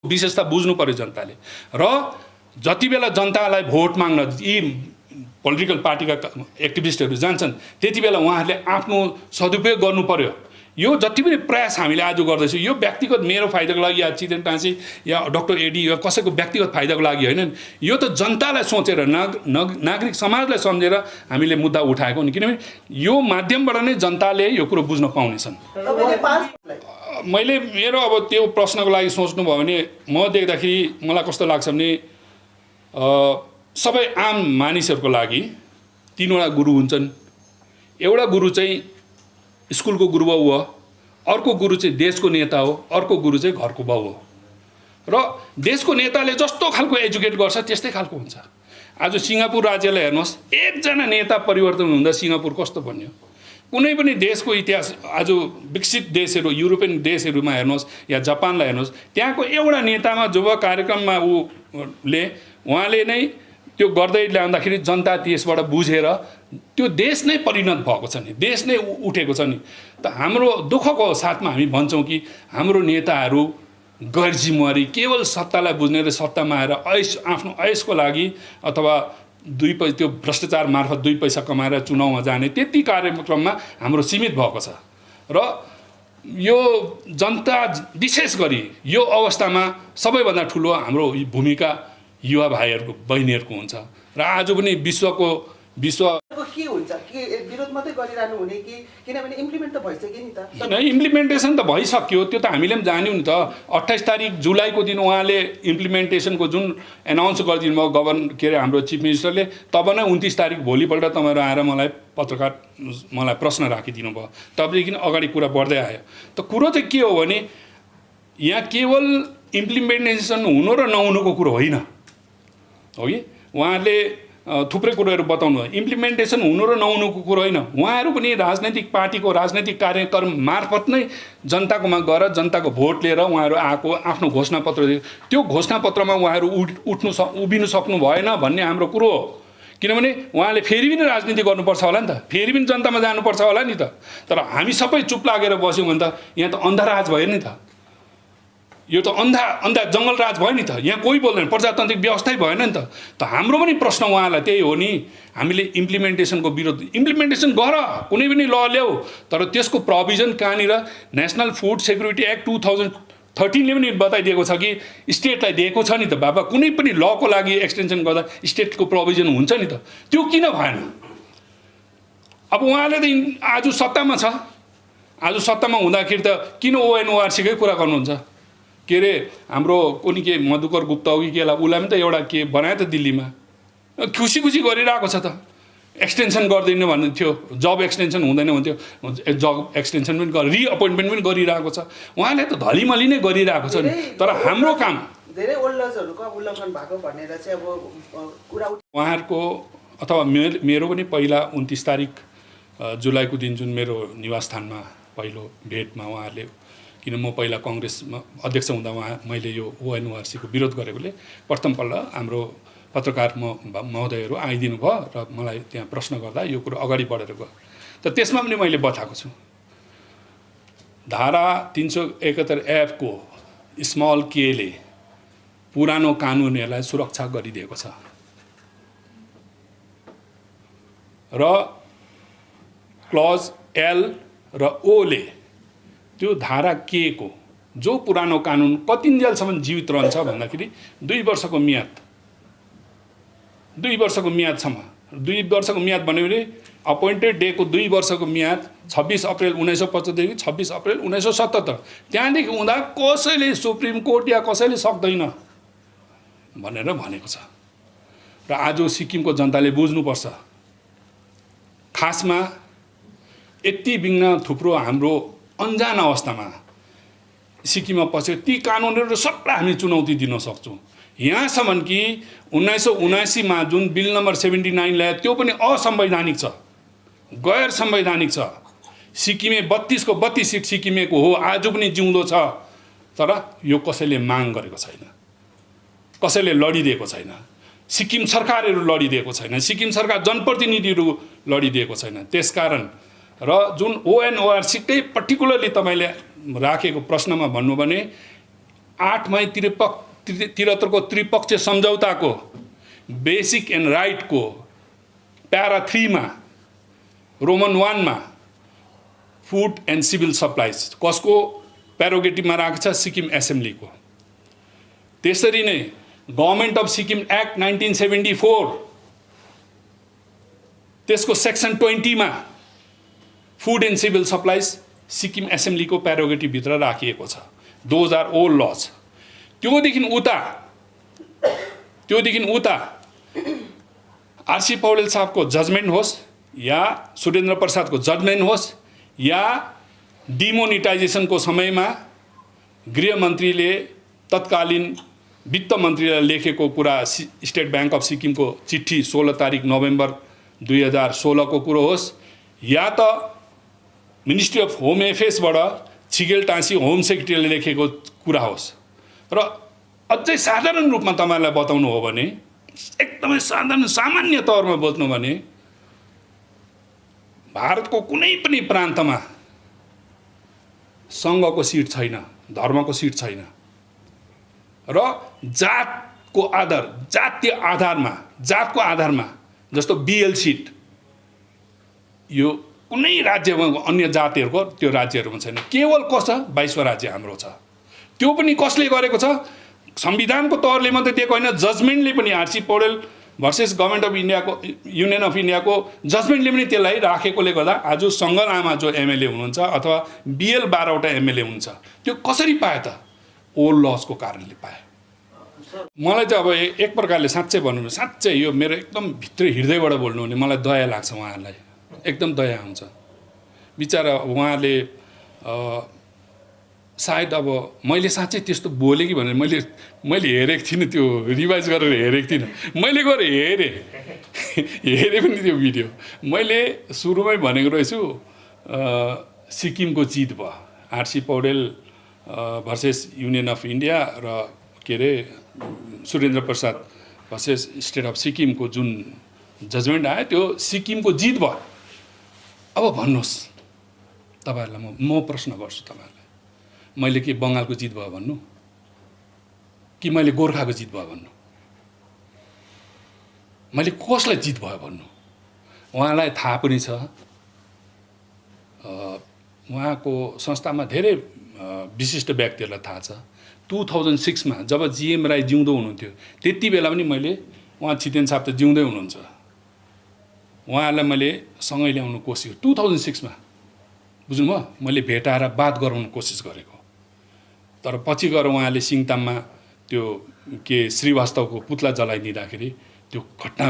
विशेषता बुझ्नु पर्यो जनताले। र जति बेला जनतालाई भोट माग्न यी पोलिटिकल पार्टीका एक्टिभिस्टहरू जान्छन् त्यति बेला उहाँहरूले आफ्नो सदुपयोग गर्नु पर्यो। यो जति पनि प्रयास हामीले आज गर्दैछौँ यो व्यक्तिगत मेरो फाइदाको लागि या चिदेन टाँसी या डाक्टर एडी या कसैको व्यक्तिगत फाइदाको लागि होइन। यो त जनतालाई सोचेर नागरिक समाजलाई सम्झेर हामीले मुद्दा उठाएको नि, किनभने यो माध्यमबाट नै जनताले यो कुरो बुझ्न पाउनेछन्। मैले मेरो अब त्यो प्रश्नको लागि सोच्नुभयो भने म देख्दाखेरि मलाई कस्तो लाग्छ भने सबै आम मानिसहरूको लागि तीनवटा गुरु हुन्छन्। एउटा गुरु चाहिँ स्कुलको गुरुबाउ हो, अर्को गुरु चाहिँ देशको नेता हो, अर्को गुरु चाहिँ घरको बाउ हो। र देशको नेताले जस्तो खालको एजुकेट गर्छ त्यस्तै खालको हुन्छ। आज सिङ्गापुर राज्यलाई हेर्नुहोस्, एकजना नेता परिवर्तन हुँदा सिङ्गापुर कस्तो बन्यो। कुनै पनि देशको इतिहास आज विकसित देशहरू युरोपियन देशहरूमा हेर्नुहोस् या जापानलाई हेर्नुहोस्, त्यहाँको एउटा नेतामा जब कार्यक्रममा उहाँले नै त्यो गर्दै ल्याउँदाखेरि जनता त्यसबाट बुझेर त्यो देश नै परिणत भएको छ नि, देश नै उठेको छ नि। त हाम्रो दुःखको साथमा हामी भन्छौँ कि हाम्रो नेताहरू गैर जिम्मेवारी केवल सत्तालाई बुझ्ने र सत्तामा आएर आफ्नो ऐसको लागि अथवा त्यो भ्रष्टाचार मार्फत 2 पैसा कमाएर चुनावमा जाने त्यति कार्यक्रममा हाम्रो सीमित भएको छ। र यो जनता विशेष गरी यो अवस्थामा सबैभन्दा ठुलो हाम्रो भूमिका युवा भाइहरूको बहिनीहरूको हुन्छ। र आज पनि विश्व के हुन्छ के विरोध मात्रै गरिरहनु हुने कि किनभने इम्प्लिमेन्ट त भइसक्यो नि त। इम्प्लिमेन्टेसन त भइसक्यो, त्यो त हामीले पनि जान्यौँ नि त। 28 तारिक जुलाईको दिन उहाँले इम्प्लिमेन्टेसनको जुन एनाउन्स गरिदिनु भयो के अरे हाम्रो चिफ मिनिस्टरले, तब नै 29 तारिक भोलिपल्ट तपाईँहरू आएर मलाई प्रश्न राखिदिनु भयो। तबदेखि अगाडि कुरा बढ्दै आयो। त कुरो चाहिँ के हो भने यहाँ केवल इम्प्लिमेन्टेसन हुनु र नहुनुको कुरो होइन हो कि उहाँहरूले थुप्रै कुरोहरू बताउनु भयो। इम्प्लिमेन्टेसन हुनु र नहुनुको कुरो होइन, उहाँहरू पनि राजनैतिक पार्टीको राजनैतिक कार्यक्रम मार्फत नै जनताकोमा गएर जनताको भोट लिएर उहाँहरू आएको आफ्नो घोषणापत्र दियो। त्यो घोषणापत्रमा उहाँहरू उभिनु सक्नु भएन भन्ने हाम्रो कुरो हो। किनभने उहाँले फेरि पनि राजनीति गर्नुपर्छ होला नि त, फेरि पनि जनतामा जानुपर्छ होला नि त। तर हामी सबै चुप लागेर बस्यौँ भने त यहाँ त अन्धराज भयो नि त, यो त अन्धा जङ्गलराज भयो नि त। यहाँ कोही बोल्दैन, प्रजातान्त्रिक व्यवस्थै भएन नि त। त हाम्रो पनि प्रश्न उहाँलाई त्यही हो नि, हामीले इम्प्लिमेन्टेसनको विरोध इम्प्लिमेन्टेसन गर, कुनै पनि ल ल्याऊ, तर त्यसको प्रोभिजन कहाँनिर नेसनल फुड सेक्युरिटी एक्ट 2013ले पनि बताइदिएको छ कि स्टेटलाई दिएको छ नि त। बाबा कुनै पनि लको लागि एक्सटेन्सन गर्दा स्टेटको प्रोभिजन हुन्छ नि त, त्यो किन भएन? अब उहाँले त आज सत्तामा छ, आज सत्तामा हुँदाखेरि त किन ओएनओआरसीकै कुरा गर्नुहुन्छ? के अरे हाम्रो कुनै के मधुकर गुप्ता हो कि केलाई, उसलाई पनि त एउटा के बनायो त दिल्लीमा, खुसी गरिरहेको छ त। एक्सटेन्सन गर्दैन भन्ने थियो, जब एक्सटेन्सन हुँदैन भन्थ्यो, जब एक्सटेन्सन पनि रिअपोइन्टमेन्ट पनि गरिरहेको छ। उहाँले त धलीमली नै गरिरहेको छ नि। तर हाम्रो काम धेरै ओल्ड लजहरूको उल्लङ्घन भएको भनेर चाहिँ अब कुरा उहाँहरूको अथवा मेरो पनि पहिला 29 तारिक जुलाईको दिन जुन मेरो निवासस्थानमा पहिलो भेटमा उहाँहरूले, किन म पहिला कङ्ग्रेसमा अध्यक्ष हुँदा मैले यो ओएनओआरसीको विरोध गरेकोले प्रथमपल्ट हाम्रो पत्रकार महोदयहरू आइदिनु भयो र मलाई त्यहाँ प्रश्न गर्दा यो कुरो अगाडि बढेर गयो। त त्यसमा पनि मैले बताएको छु, धारा 371 को स्मल केले पुरानो कानुनहरूलाई सुरक्षा गरिदिएको छ र क्लज एल र ओले त्यो धारा के को जो पुरानो कानुन कतिन्जेलसम्म जीवित रहन्छ भन्दाखेरि 2 वर्षको म्याद, 2 वर्षको म्यादसम्म, 2 वर्षको म्याद भन्यो भने अपोइन्टेड डेको 2 वर्षको म्याद 26 अप्रिल 1975 देखि 26 अप्रिल 1977, त्यहाँदेखि हुँदा कसैले सुप्रिम कोर्ट या कसैले सक्दैन भनेर भनेको छ। र आज सिक्किमको जनताले बुझ्नुपर्छ, खासमा यति बिघ्न थुप्रो हाम्रो अन्जान अवस्थामा सिक्किममा पछि ती कानुनहरू सबलाई हामी चुनौती दिन सक्छौँ। यहाँसम्म कि 1979 मा जुन बिल नम्बर 79 ल्यायो त्यो पनि असंवैधानिक छ, गैर संवैधानिक छ। सिक्किमे 32 को 32 सिट सिक्किमेको हो, आज पनि जिउँदो छ, तर यो कसैले माग गरेको छैन, कसैले लडिदिएको छैन। सिक्किम सरकारहरू लडिदिएको छैन, सिक्किम सरकार जनप्रतिनिधिहरू लडिदिएको छैन। त्यसकारण र जुन ओएनओआरसीकै पर्टिकुलरली तपाईले राखेको प्रश्नमा भन्नु भने 8 मई 73 को त्रिपक्षीय सम्झौताको बेसिक एन्ड राइटको प्यारा 3 मा रोमन 1 मा फुड एन्ड सिभिल सप्लाइज कसको प्यारोगेटिभमा राखेको छ? सिक्किम एसेम्ब्लीको। त्यसरी नै गभर्मेन्ट अफ सिक्किम एक्ट 1974 त्यसको सेक्सन 20 मा food and civil supplies Sikkim एसेम्ब्लीको प्यारोगेटिभभित्र राखिएको छ। Those are old laws. त्योदेखि उता आरसी पौडेल साहबको जजमेन्ट होस् या सुरेन्द्र प्रसादको जजमेन्ट होस् या डिमोनिटाइजेसनको समयमा गृहमन्त्रीले तत्कालीन वित्त मन्त्रीलाई लेखेको कुरा स्टेट ब्याङ्क अफ सिक्किमको चिठी 16 तारिक नोभेम्बर 2016 को कुरो होस् या त ministry of home एफेयर्सबाट छिगेल Tashi home सेक्रेटरीले लेखेको कुरा होस् र अझै साधारण रूपमा तपाईँलाई बताउनु हो भने एकदमै सामान्य तौरमा बोल्नु भने भारतको कुनै पनि प्रान्तमा सङ्घको सिट छैन, धर्मको सिट छैन र जातको आधारमा जस्तो बिएल सिट यो कुनै राज्यमा अन्य जातिहरूको त्यो राज्यहरूमा छैन। केवल कस 22वां राज्य हाम्रो छ। त्यो पनि कसले गरेको छ? संविधानको तौरले मात्रै दिएको होइन, जजमेन्टले पनि RC Poudel versus government of इन्डियाको युनियन अफ इन्डियाको जजमेन्टले पनि त्यसलाई राखेकोले गर्दा आज सङ्घ लामा जो एमएलए हुनुहुन्छ अथवा बिएल 12वटा एमएलए हुनुहुन्छ त्यो कसरी पाए त? ओल्ड लजको कारणले पाए। मलाई चाहिँ अब एक प्रकारले साँच्चै भन्नु, साँच्चै यो मेरो एकदम भित्र हृदयबाट बोल्नु भने मलाई दया लाग्छ, उहाँहरूलाई एकदम दया आउँछ। बिचरा उहाँले सायद अब मैले साँच्चै त्यस्तो बोलेँ कि भनेर मैले हेरेको थिइनँ, त्यो रिभाइज गरेर हेरेको थिइनँ। मैले गएर हेरेँ पनि त्यो भिडियो। मैले सुरुमै भनेको रहेछु सिक्किमको जित भयो, RC Poudel versus union of India र के अरे Surendra Prasad versus state of सिक्किमको जुन जजमेन्ट आयो त्यो सिक्किमको जित भयो। अब भन्नुहोस् तपाईँहरूलाई म प्रश्न गर्छु तपाईँहरूलाई, मैले के बङ्गालको जित भयो भन्नु कि मैले गोर्खाको जित भयो भन्नु? मैले कसलाई जित भयो भन्नु? उहाँलाई थाहा पनि छ, उहाँको संस्थामा धेरै विशिष्ट व्यक्तिहरूलाई थाहा छ। 2006 मा जब जीएम राई जिउँदो हुनुहुन्थ्यो त्यति बेला पनि मैले उहाँ छितेन साहब त जिउँदै हुनुहुन्छ, उहाँहरूलाई मैले सँगै ल्याउनु कोसिस 2006 मा बुझ्नुभयो, मैले भेटाएर बात गराउनु कोसिस गरेको। तर पछि गएर उहाँले सिङताममा त्यो के श्रीवास्तवको पुतला जलाइदिँदाखेरि त्यो घटना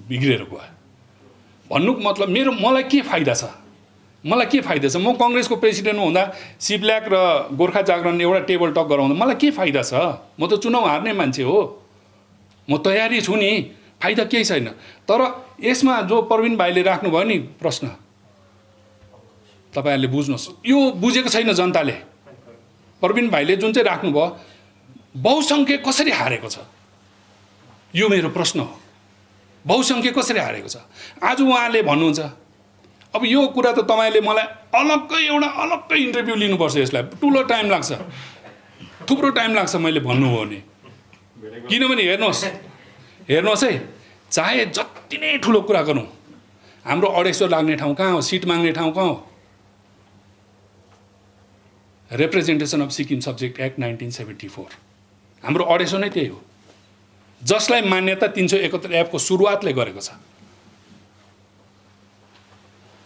बिग्रेर गयो। भन्नुको मतलब मलाई के फाइदा छ? मलाई के फाइदा छ? म कङ्ग्रेसको प्रेसिडेन्ट हुँदा सिब्ल्याक र गोर्खा जागरण एउटा टेबल टक गराउँदा मलाई के फाइदा छ? म त चुनाव हार्ने मान्छे हो, म तयारी छु नि, फाइदा केही छैन। तर यसमा जो प्रवीण भाइले राख्नुभयो नि प्रश्न, तपाईँहरूले बुझ्नुहोस्, यो बुझेको छैन जनताले। प्रवीण भाइले जुन चाहिँ राख्नुभयो बहुसङ्ख्यक कसरी हारेको छ, यो मेरो प्रश्न हो। बहुसङ्ख्यक कसरी हारेको छ? आज उहाँले भन्नुहुन्छ, अब यो कुरा त तपाईँले मलाई अलग्गै इन्टरभ्यू लिनुपर्छ, यसलाई ठुलो टाइम लाग्छ, थुप्रो टाइम लाग्छ मैले भन्नुभयो भने। किनभने हेर्नुहोस् है, चाहे जति नै ठुलो कुरा गरौँ, हाम्रो 250 लाग्ने ठाउँ कहाँ हो? सिट माग्ने ठाउँ कहाँ हो? Representation of Sikkim subject act 1974 हाम्रो 250 नै त्यही हो, जसलाई मान्यता 371 एफको सुरुवातले गरेको छ।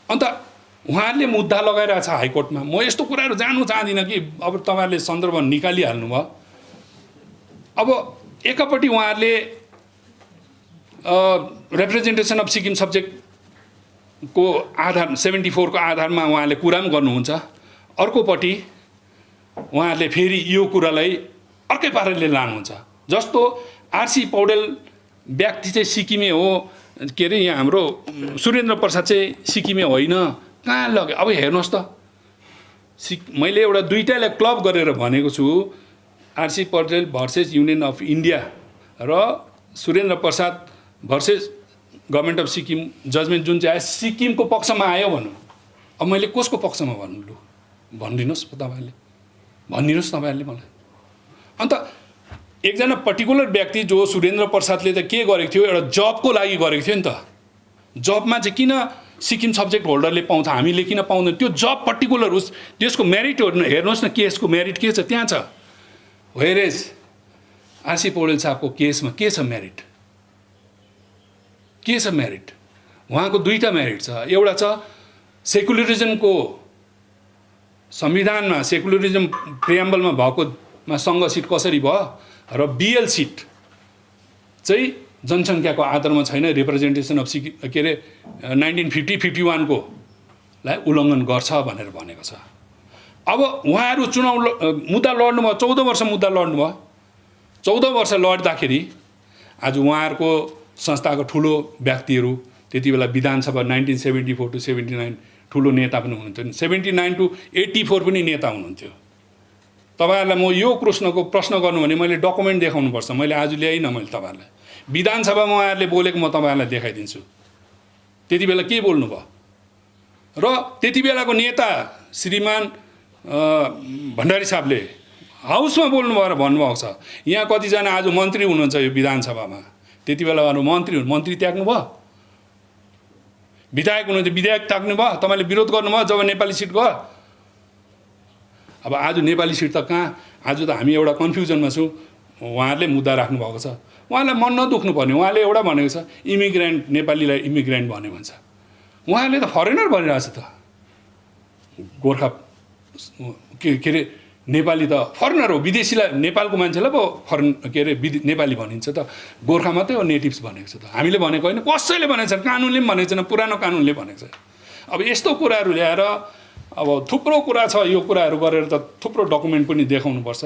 अन्त उहाँहरूले मुद्दा लगाइरहेछ हाइकोर्टमा। म यस्तो कुराहरू जान्नु चाहदिनँ कि अब तपाईँहरूले सन्दर्भ निकालिहाल्नु भयो। अब एकपट्टि उहाँहरूले रिप्रेजेन्टेसन अफ सिक्किम सब्जेक्टको आधार 74 को आधारमा उहाँले कुरा पनि गर्नुहुन्छ, अर्कोपट्टि उहाँहरूले फेरि यो कुरालाई अर्कै पाराले लानुहुन्छ। जस्तो आरसी पौडेल व्यक्ति चाहिँ सिक्किमे हो, के अरे यहाँ हाम्रो सुरेन्द्र प्रसाद चाहिँ सिक्किमे होइन, कहाँ लग्यो? अब हेर्नुहोस् त, मैले एउटा दुईटालाई क्लब गरेर भनेको छु, RC Poudel versus union of India र Surendra Prasad versus government of Sikkim judgement जुन चाहिँ आयो सिक्किमको पक्षमा आयो भनौँ। अब मैले कसको पक्षमा भन्नु? लु भनिदिनुहोस्, तपाईँहरूले भनिदिनुहोस्, तपाईँहरूले मलाई। अन्त एकजना पर्टिकुलर व्यक्ति जो सुरेन्द्र प्रसादले त के गरेको थियो, एउटा जबको लागि गरेको थियो नि त। जबमा चाहिँ किन सिक्किम सब्जेक्ट होल्डरले पाउँछ, हामीले किन पाउँदैन? त्यो जब पर्टिकुलर उस त्यसको मेरिट हेर्नुहोस् न, केसको मेरिट के छ त्यहाँ छ। वेयरएज आरसी पौडेल साहबको केसमा के छ मेरिट? के छ मेरिट? उहाँको दुईटा मेरिट छ। एउटा छ सेकुलरिजमको संविधानमा सेकुलरिजम प्रिएम्बलमा भएकोमा सङ्घ सिट कसरी भयो, र बिएल सिट चाहिँ जनसङ्ख्याको आधारमा छैन, रिप्रेजेन्टेसन अफ के अरे 1950-51 को लाई उल्लङ्घन गर्छ भनेर भनेको छ। अब उहाँहरू चुनाव मुद्दा लड्नुभयो, 14 वर्ष मुद्दा लड्नुभयो। 14 वर्ष लड्दाखेरि आज उहाँहरूको संस्थाको ठुलो व्यक्तिहरू त्यति बेला विधानसभा 1974 to 79 ठुलो नेता पनि हुनुहुन्थ्यो, 79 to 84 पनि नेता हुनुहुन्थ्यो। तपाईँहरूलाई म यो प्रश्न गर्नु भने मैले डकुमेन्ट देखाउनुपर्छ। मैले आज ल्याइनँ मैले तपाईँहरूलाई। विधानसभामा उहाँहरूले बोलेको म तपाईँहरूलाई देखाइदिन्छु। त्यति बेला के बोल्नुभयो, र त्यति बेलाको नेता श्रीमान भण्डारी साहबले हाउसमा बोल्नुभयो र भन्नुभएको छ। यहाँ कतिजना आज मन्त्री हुनुहुन्छ यो विधानसभामा, त्यति बेला मन्त्री त्याग्नु भयो, विधायक हुनुहुन्छ विधायक त्याग्नु भयो, तपाईँले विरोध गर्नुभयो जब नेपाली सिट गयो। अब आज नेपाली सिट त कहाँ, आज त हामी एउटा कन्फ्युजनमा छौँ। उहाँहरूले मुद्दा राख्नु भएको छ, उहाँलाई मन नदुख्नु पर्ने। उहाँले एउटा भनेको छ इमिग्रेन्ट, नेपालीलाई इमिग्रेन्ट भन्ने भन्छ। उहाँले त फरेनर भनिरहेछ त। गोर्खा के अरे नेपाली त फरेनर हो, विदेशीलाई नेपालको मान्छेलाई पो के अरे नेपाली भनिन्छ त। गोर्खा मात्रै हो नेटिभ्स भनेको छ त। हामीले भनेको होइन, कसैले भनेको छैन, कानुनले पनि भनेको छैन, पुरानो कानुनले भनेको छ। अब यस्तो कुराहरू ल्याएर अब थुप्रो कुरा छ, यो कुराहरू गरेर त थुप्रो डकुमेन्ट पनि देखाउनुपर्छ।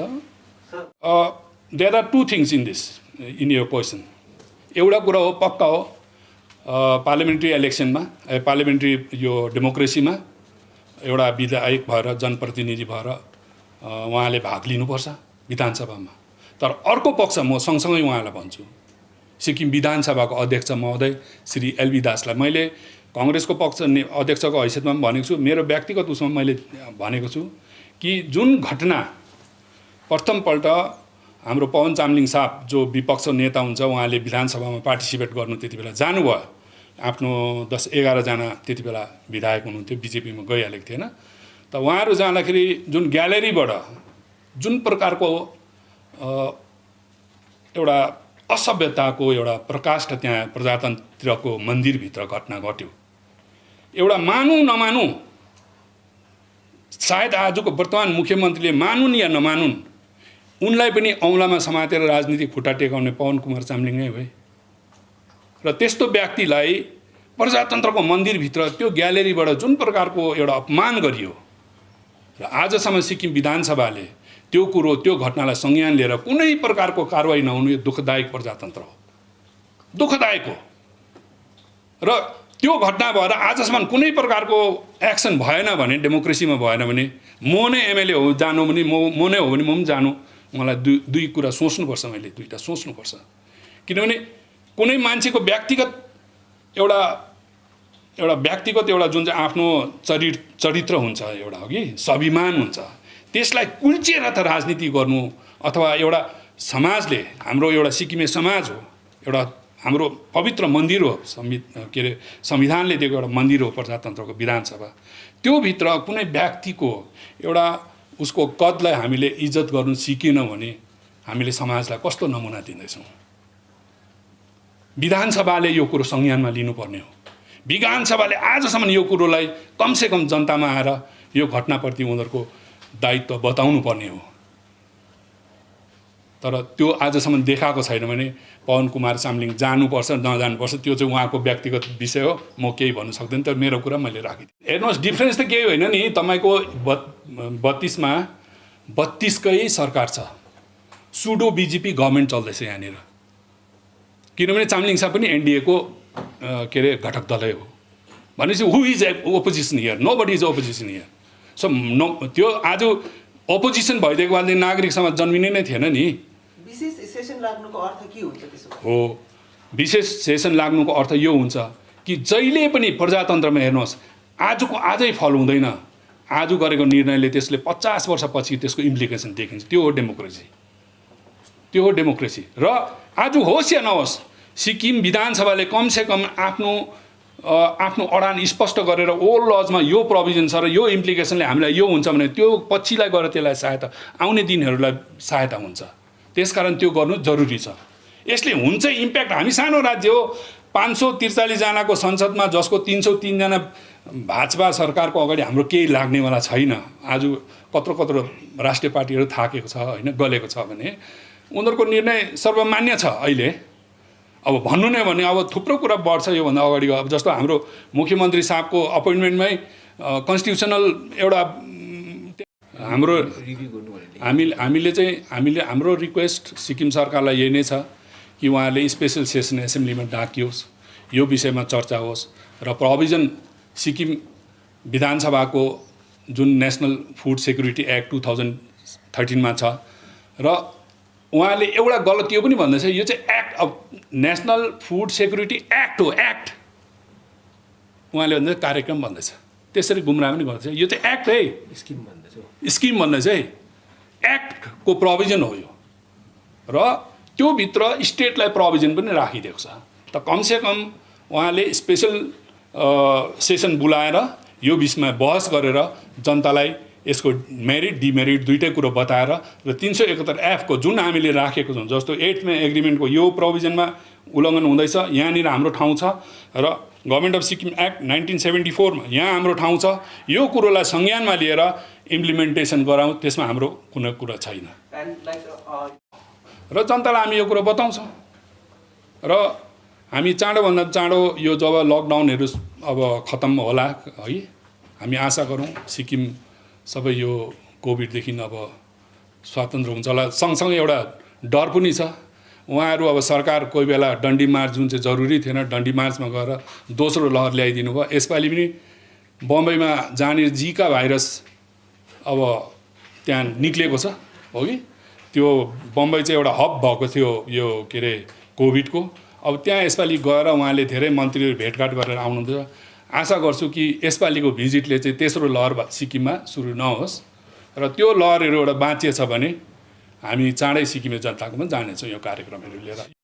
There are two things in this, in यो क्वेसन। एउटा कुरा हो, पक्का हो, पार्लियामेन्ट्री इलेक्सनमा पार्लियामेन्ट्री यो डेमोक्रेसीमा एउटा विधायक भएर जनप्रतिनिधि भएर उहाँले भाग लिनुपर्छ विधानसभामा। तर अर्को पक्ष म सँगसँगै उहाँलाई भन्छु, सिक्किम विधानसभाको अध्यक्ष महोदय श्री एलबी दासलाई मैले काङ्ग्रेसको पक्ष अध्यक्षको हैसियतमा पनि भनेको छु, मेरो व्यक्तिगत उसमा मैले भनेको छु कि जुन घटना प्रथमपल्ट हाम्रो पवन चामलिङ साहब जो विपक्ष नेता हुन्छ, उहाँले विधानसभामा पार्टिसिपेट गर्नु त्यति बेला जानुभयो। आफ्नो 10-11 जना त्यति बेला विधायक हुनुहुन्थ्यो, बिजेपीमा गइहालेको थिएन। त उहाँहरू जाँदाखेरि जुन ग्यालेरीबाट जुन प्रकारको एउटा असभ्यताको एउटा प्रकाष्ठ त्यहाँ प्रजातन्त्रको मन्दिरभित्र घटना घट्यो। एउटा मानु नमानु, सायद आजको वर्तमान मुख्यमन्त्रीले मानुन् या नमानुन्, उनलाई पनि औँलामा समातेर राजनीतिक खुट्टा टेकाउने पवन कुमार चामलिङ नै हो। र त्यस्तो व्यक्तिलाई प्रजातन्त्रको मन्दिरभित्र त्यो ग्यालेरीबाट जुन प्रकारको एउटा अपमान गरियो, र आजसम्म सिक्किम विधानसभाले त्यो कुरो, त्यो घटनालाई संज्ञान लिएर कुनै प्रकारको कारवाही नहुनु, यो दुःखदायक प्रजातन्त्र हो, दुःखदायक हो। र त्यो घटना भएर आजसम्म कुनै प्रकारको एक्सन भएन भने, डेमोक्रेसीमा भएन भने, म नै एमएलए हो जानु भने म नै हो भने म पनि जानु। मलाई दुई कुरा सोच्नुपर्छ, मैले दुईवटा सोच्नुपर्छ। किनभने कुनै मान्छेको व्यक्तिगत एउटा जुन चाहिँ आफ्नो चरित्र हुन्छ, एउटा हो कि स्वाभिमान हुन्छ, त्यसलाई कुल्चिएर त राजनीति गर्नु, अथवा एउटा समाजले, हाम्रो एउटा सिक्किमे समाज हो, एउटा हाम्रो पवित्र मन्दिर हो, के अरे संविधानले दिएको एउटा मन्दिर हो प्रजातन्त्रको विधानसभा। त्योभित्र कुनै व्यक्तिको एउटा उसको कदलाई हामीले इज्जत गर्नु सिकेनौँ भने हामीले समाजलाई कस्तो नमुना दिँदैछौँ? विधानसभाले यो कुरो संज्ञानमा लिनुपर्ने हो। विधानसभाले आजसम्म यो कुरोलाई कमसेकम जनतामा आएर यो घटनाप्रति उनीहरूको दायित्व बताउनु पर्ने हो। तर त्यो आजसम्म देखाएको छैन भने पवन कुमार चामलिङ जानुपर्छ नजानुपर्छ त्यो चाहिँ उहाँको व्यक्तिगत विषय हो, म केही भन्न सक्दिनँ। तर मेरो कुरा मैले राखिदिएँ। हेर्नुहोस्, डिफ्रेन्स त केही होइन नि। तपाईँको 32मा 32कै सरकार छ, सुडो बिजेपी गभर्मेन्ट चल्दैछ यहाँनिर। किनभने चामलिङ साहब पनि एनडिएको के अरे घटक दलै हो भनेपछि who is opposition here? Nobody is opposition here. So त्यो आज ओपोजिसन भइदिएको भए नागरिक समाज जन्मिने नै थिएन नि। विशेष सेसन लाग्नुको अर्थ के हुन्छ त्यसो? हो, विशेष सेसन लाग्नुको अर्थ यो हुन्छ कि जहिले पनि प्रजातन्त्रमा हेर्नुहोस्, आजै फल हुँदैन। आज गरेको निर्णयले त्यसले 50 वर्षपछि त्यसको इम्प्लिकेसन देखिन्छ। त्यो हो डेमोक्रेसी। त्यो हो डेमोक्रेसी। र आज होस् या नहोस् सिक्किम विधानसभाले कमसेकम आफ्नो अडान स्पष्ट गरेर ओल्ड लजमा यो प्रोभिजन छ र यो इम्प्लिकेसनले हामीलाई यो हुन्छ भने त्यो पछिलाई गएर त्यसलाई सहायता आउने दिनहरूलाई सहायता हुन्छ। त्यसकारण त्यो गर्नु जरुरी छ। यसले हुन्छ इम्प्याक्ट। हामी सानो राज्य हो, 543 जनाको संसदमा जसको 303 जना भाजपा सरकारको अगाडि हाम्रो केही लाग्नेवाला छैन। आज कत्रो राष्ट्रिय पार्टीहरू थाकेको छ होइन, गलेको छ भने उनीहरूको निर्णय सर्वमान्य छ। अहिले अब भन्नु नै भने अब थुप्रो कुरा बढ्छ योभन्दा अगाडि। अब जस्तो हाम्रो मुख्यमन्त्री साहबको अपोइन्टमेन्टमै कन्स्टिट्युसनल एउटा हाम्रो हामीले हाम्रो रिक्वेस्ट सिक्किम सरकारलाई यही नै छ कि उहाँले स्पेसल सेसन एसेम्ब्लीमा डाकियोस्, यो विषयमा चर्चा होस् र प्रोभिजन सिक्किम विधानसभाको जुन नेसनल फुड सेक्युरिटी एक्ट 2013 मा छ र उहाँले एउटा गलत यो पनि भन्दैछ, यो चाहिँ act of national food security act हो, एक्ट। उहाँले भन्दैछ कार्यक्रम भन्दैछ, त्यसरी गुमराह पनि गर्दैछ। यो चाहिँ एक्ट है, स्किम भन्दैछ है, एक्टको प्रोभिजन हो यो। र त्यो भित्र स्टेटलाई प्रोभिजन पनि राखिदिएको छ। त कमसेकम उहाँले स्पेसल सेसन बुलाएर यो विषयमा बहस गरेर जनतालाई यसको मेरिट डिमेरिट दुईटै कुरो बताएर र 371 F को जुन हामीले राखेको छौँ, जस्तो 8 मे एग्रिमेन्टको यो प्रोभिजनमा उल्लङ्घन हुँदैछ, यहाँनिर हाम्रो ठाउँ छ र गभर्मेन्ट अफ सिक्किम एक्ट 1974 मा यहाँ हाम्रो ठाउँ छ, यो कुरोलाई संज्ञानमा लिएर इम्प्लिमेन्टेसन गराउँ, त्यसमा हाम्रो कुनै कुरा छैन। र जनतालाई हामी यो कुरो बताउँछौँ र हामी चाँडोभन्दा चाँडो यो जब लकडाउनहरू अब खत्तम होला है, हामी आशा गरौँ सिक्किम सबै यो कोभिडदेखि अब स्वतन्त्र हुन्छ होला। सँगसँगै एउटा डर पनि छ, उहाँहरू अब सरकार कोही बेला डन्डी मार्च जुन चाहिँ जरुरी थिएन, डन्डी मार्चमा गएर दोस्रो लहर ल्याइदिनु भयो। यसपालि पनि बम्बईमा जहाँनिर जिका भाइरस अब त्यहाँ निक्लेको छ हो कि, त्यो बम्बई चाहिँ एउटा हब भएको थियो यो के अरे कोभिडको। अब त्यहाँ यसपालि गएर उहाँले धेरै मन्त्रीहरू भेटघाट गरेर आउनुहुँदैछ। आशा गर्छु कि यसपालिको भिजिटले चाहिँ तेस्रो लहर सिक्किममा सुरु नहोस् र त्यो लहरहरू एउटा बाँचिएछ भने हामी चाँडै सिक्किमे जनताकोमा जानेछौँ यो कार्यक्रमहरू लिएर।